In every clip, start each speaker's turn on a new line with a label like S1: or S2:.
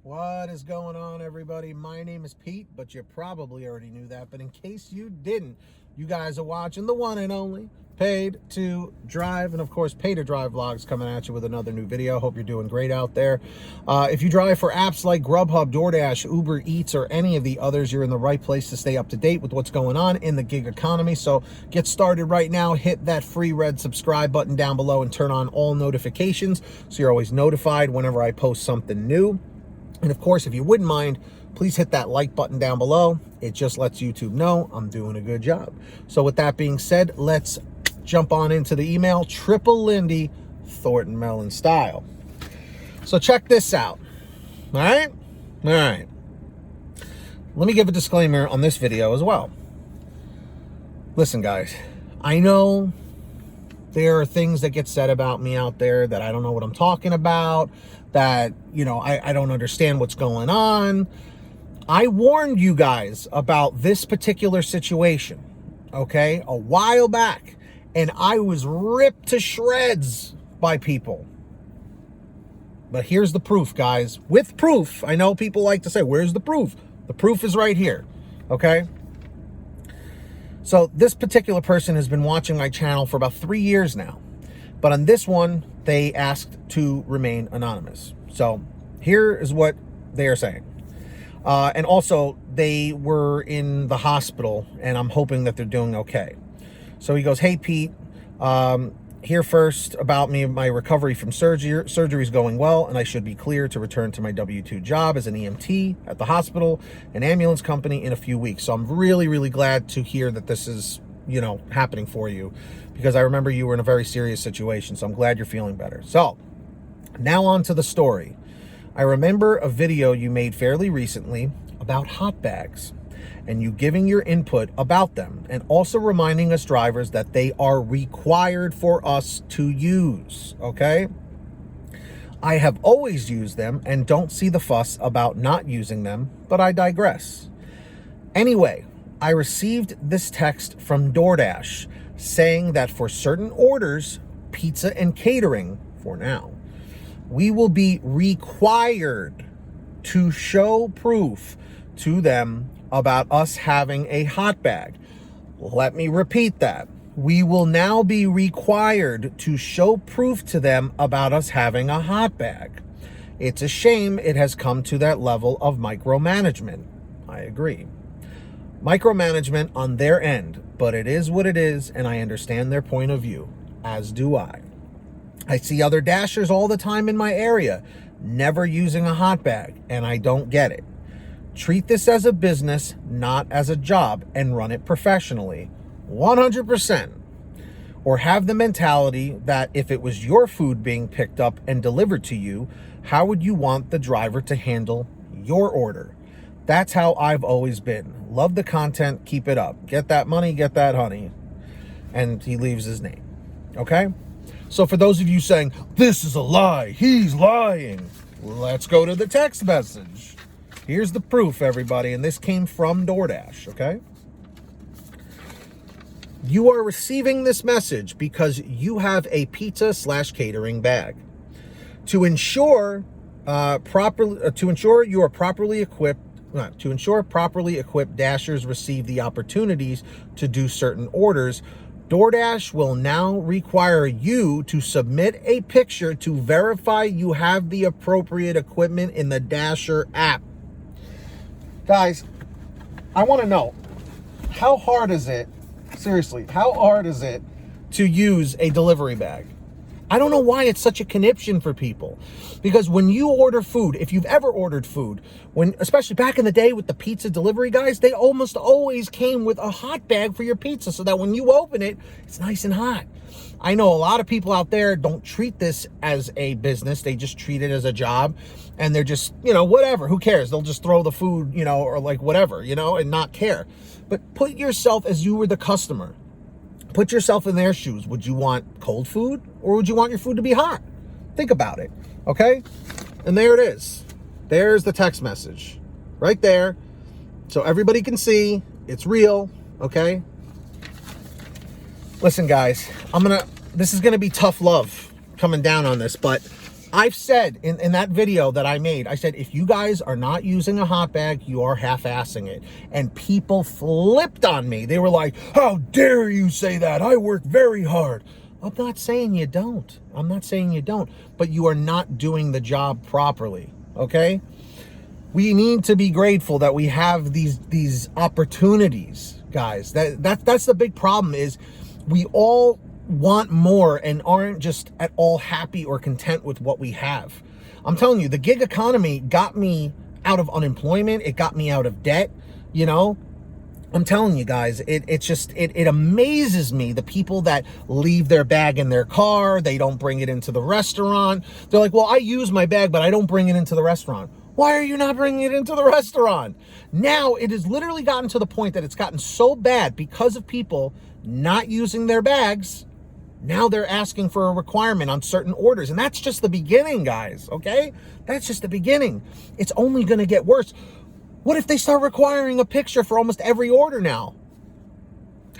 S1: What is going on, everybody? My name is Pete, but you probably already knew that. But in case you didn't, you guys are watching the one and only Paid to Drive, and of course, Pay to Drive vlogs coming at you with another new video. Hope you're doing great out there. If you drive for apps like Grubhub, Doordash, Uber Eats, or any of the others, you're in the right place to stay up to date with what's going on in the gig economy. So get started right now. Hit that free red subscribe button down below and turn on all notifications so you're always notified whenever I post something new. And of course, if you wouldn't mind, please hit that like button down below. It just lets YouTube know I'm doing a good job. So with that being said, let's jump on into the email. Triple Lindy, Thornton Melon style. So check this out. All right? All right. Let me give a disclaimer on this video as well. Listen, guys, I know there are things that get said about me out there that I don't know what I'm talking about, that, you know, I don't understand what's going on. I warned you guys about this particular situation, okay, a while back, and I was ripped to shreds by people. But here's the proof, guys. With proof. I know people like to say, where's the proof? The proof is right here, okay? So this particular person has been watching my channel for about 3 years now. But on this one, they asked to remain anonymous. So here is what they are saying. And also, they were in the hospital, and I'm hoping that they're doing okay. So he goes, hey, Pete, here first about me, my recovery from surgery. Surgery is going well, and I should be clear to return to my W-2 job as an EMT at the hospital, an ambulance company, in a few weeks. So I'm really, really glad to hear that this is, you know, happening for you, because I remember you were in a very serious situation. So I'm glad you're feeling better. So now on to the story. I remember a video you made fairly recently about hot bags, and you giving your input about them, and also reminding us drivers that they are required for us to use, okay? I have always used them and don't see the fuss about not using them, but I digress. Anyway, I received this text from Doordash saying that for certain orders, pizza and catering, for now, we will be required to show proof to them about us having a hot bag. Let me repeat that. We will now be required to show proof to them about us having a hot bag. It's a shame it has come to that level of micromanagement. I agree. Micromanagement on their end, but it is what it is, and I understand their point of view, as do I. I see other dashers all the time in my area, never using a hot bag, and I don't get it. Treat this as a business, not as a job, and run it professionally, 100%. Or have the mentality that if it was your food being picked up and delivered to you, how would you want the driver to handle your order? That's how I've always been. Love the content, keep it up. Get that money, get that honey. And he leaves his name, okay? So for those of you saying, this is a lie, he's lying, let's go to the text message. Here's the proof, everybody, and this came from Doordash, okay? You are receiving this message because you have a pizza/catering bag. To ensure you are properly equipped, to ensure properly equipped dashers receive the opportunities to do certain orders, Doordash will now require you to submit a picture to verify you have the appropriate equipment in the Dasher app. Guys, I want to know, how hard is it, seriously, how hard is it to use a delivery bag? I don't know why it's such a conniption for people. Because when you order food, if you've ever ordered food, especially back in the day with the pizza delivery guys, they almost always came with a hot bag for your pizza so that when you open it, it's nice and hot. I know a lot of people out there don't treat this as a business. They just treat it as a job, and they're just, you know, whatever, who cares? They'll just throw the food, you know, or like whatever, you know, and not care. But put yourself as you were the customer. Put yourself in their shoes. Would you want cold food, or would you want your food to be hot? Think about it, okay? And there it is. There's the text message right there. So everybody can see it's real, okay? Listen, guys, this is gonna be tough love coming down on this, but I've said in that video that I made, I said, if you guys are not using a hot bag, you are half-assing it. And people flipped on me. They were like, how dare you say that? I work very hard. I'm not saying you don't. I'm not saying you don't. But you are not doing the job properly, okay? We need to be grateful that we have these opportunities, guys. That's the big problem, is we all want more and aren't just at all happy or content with what we have. I'm telling you, the gig economy got me out of unemployment. It got me out of debt, you know. I'm telling you guys, it amazes me, the people that leave their bag in their car. They don't bring it into the restaurant. They're like, well, I use my bag, but I don't bring it into the restaurant. Why are you not bringing it into the restaurant? Now it has literally gotten to the point that it's gotten so bad because of people not using their bags. Now they're asking for a requirement on certain orders. And that's just the beginning, guys, okay? That's just the beginning. It's only going to get worse. What if they start requiring a picture for almost every order now?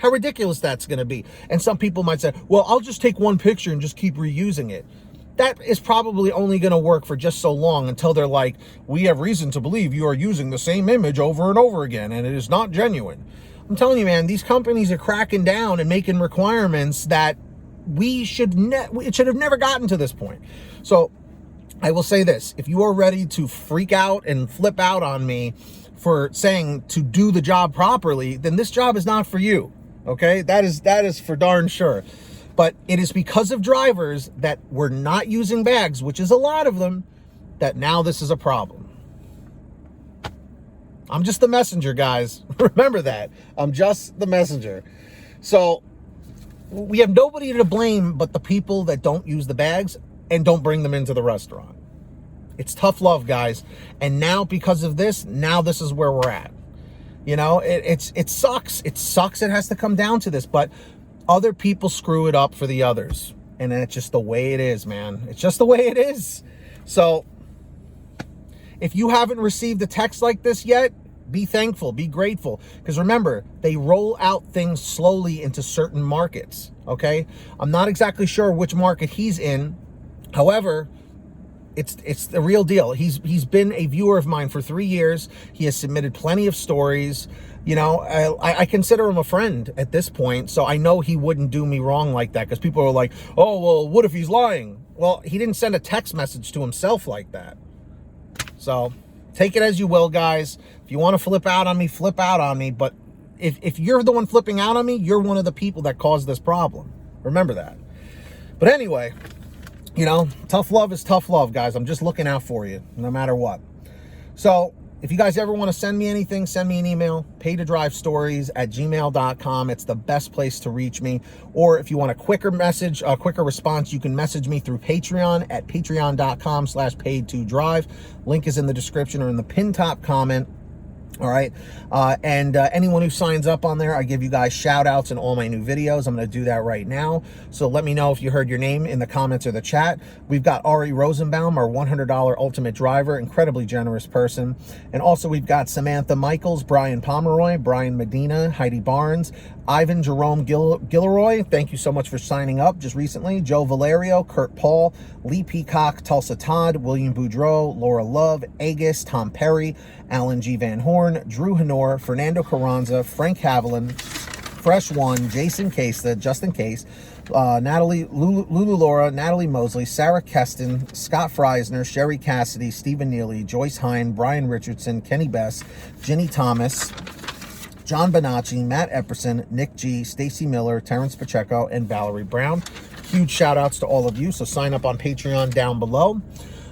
S1: How ridiculous that's going to be. And some people might say, well, I'll just take one picture and just keep reusing it. That is probably only going to work for just so long until they're like, we have reason to believe you are using the same image over and over again, and it is not genuine. I'm telling you, man, these companies are cracking down and making requirements that it should have never gotten to this point. So I will say this: if you are ready to freak out and flip out on me for saying to do the job properly, then this job is not for you. Okay, that is for darn sure. But it is because of drivers that were not using bags, which is a lot of them, that now this is a problem. I'm just the messenger, guys. Remember that. I'm just the messenger. So we have nobody to blame but the people that don't use the bags and don't bring them into the restaurant. It's tough love, guys. And now because of this, now this is where we're at. You know, it sucks. It sucks it has to come down to this, but other people screw it up for the others. And it's just the way it is, man. It's just the way it is. So if you haven't received a text like this yet, be thankful, be grateful. Because remember, they roll out things slowly into certain markets, okay? I'm not exactly sure which market he's in. However, it's the real deal. He's been a viewer of mine for 3 years. He has submitted plenty of stories. You know, I consider him a friend at this point, so I know he wouldn't do me wrong like that, because people are like, oh, well, what if he's lying? Well, he didn't send a text message to himself like that. So take it as you will, guys. If you want to flip out on me, flip out on me. But if you're the one flipping out on me, you're one of the people that caused this problem. Remember that. But anyway, you know, tough love is tough love, guys. I'm just looking out for you, no matter what. So if you guys ever want to send me anything, send me an email, paydodrivestories@gmail.com. It's the best place to reach me. Or if you want a quicker message, a quicker response, you can message me through Patreon at patreon.com/paid2drive. Link is in the description or in the pinned top comment. All right. And anyone who signs up on there, I give you guys shout outs in all my new videos. I'm going to do that right now. So let me know if you heard your name in the comments or the chat. We've got Ari Rosenbaum, our $100 ultimate driver, incredibly generous person. And also we've got Samantha Mikles, Brian Pomeroy, Brian Medina, Heidi Barnes, Ivan Jerome Gilroy. Thank you so much for signing up just recently. Joe Valerio, Kurt Paul, Lee Peacock, Tulsa Todd, William Boudreau, Laura Love, Agus, Tom Perry, Alan G. Van Horn, Drew Honor, Fernando Carranza, Frank Haviland, Fresh One, Jason Case, Justin Case, Natalie Lulu Laura, Natalie Mosley, Sarah Keston, Scott Freisner, Sherry Cassidy, Stephen Neely, Joyce Hine, Brian Richardson, Kenny Bess, Ginny Thomas, John Bonacci, Matt Epperson, Nick G, Stacy Miller, Terrence Pacheco, and Valerie Brown. Huge shout outs to all of you. So sign up on Patreon down below.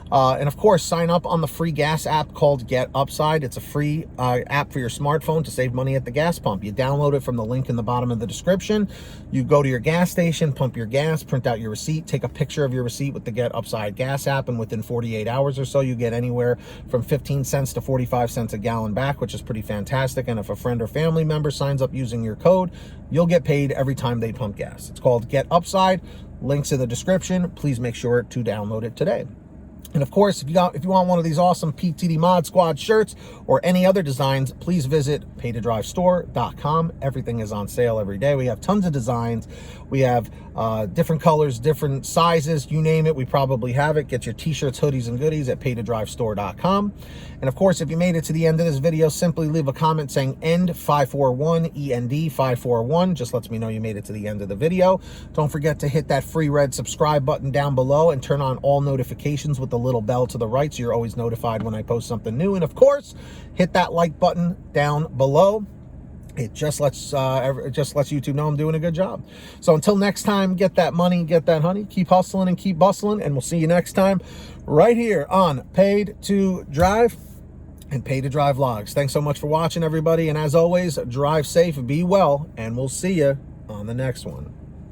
S1: And of course, sign up on the free gas app called Get Upside. It's a free app for your smartphone to save money at the gas pump. You download it from the link in the bottom of the description. You go to your gas station, pump your gas, print out your receipt, take a picture of your receipt with the Get Upside gas app, and within 48 hours or so, you get anywhere from 15 cents to 45 cents a gallon back, which is pretty fantastic. And if a friend or family member signs up using your code, you'll get paid every time they pump gas. It's called Get Upside. Links in the description. Please make sure to download it today. And of course, if you want one of these awesome PTD Mod Squad shirts or any other designs, please visit paytodrivestore.com. Everything is on sale every day. We have tons of designs. We have different colors, different sizes, you name it, we probably have it. Get your t-shirts, hoodies, and goodies at paytodrivestore.com. And of course, if you made it to the end of this video, simply leave a comment saying END541, END541. Just lets me know you made it to the end of the video. Don't forget to hit that free red subscribe button down below and turn on all notifications with the little bell to the right so you're always notified when I post something new. And of course, hit that like button down below. It just lets YouTube know I'm doing a good job. So until next time, get that money, get that honey, keep hustling and keep bustling, and we'll see you next time right here on Paid to Drive and Paid to Drive Vlogs. Thanks so much for watching, everybody, and as always, drive safe, be well, and we'll see you on the next one.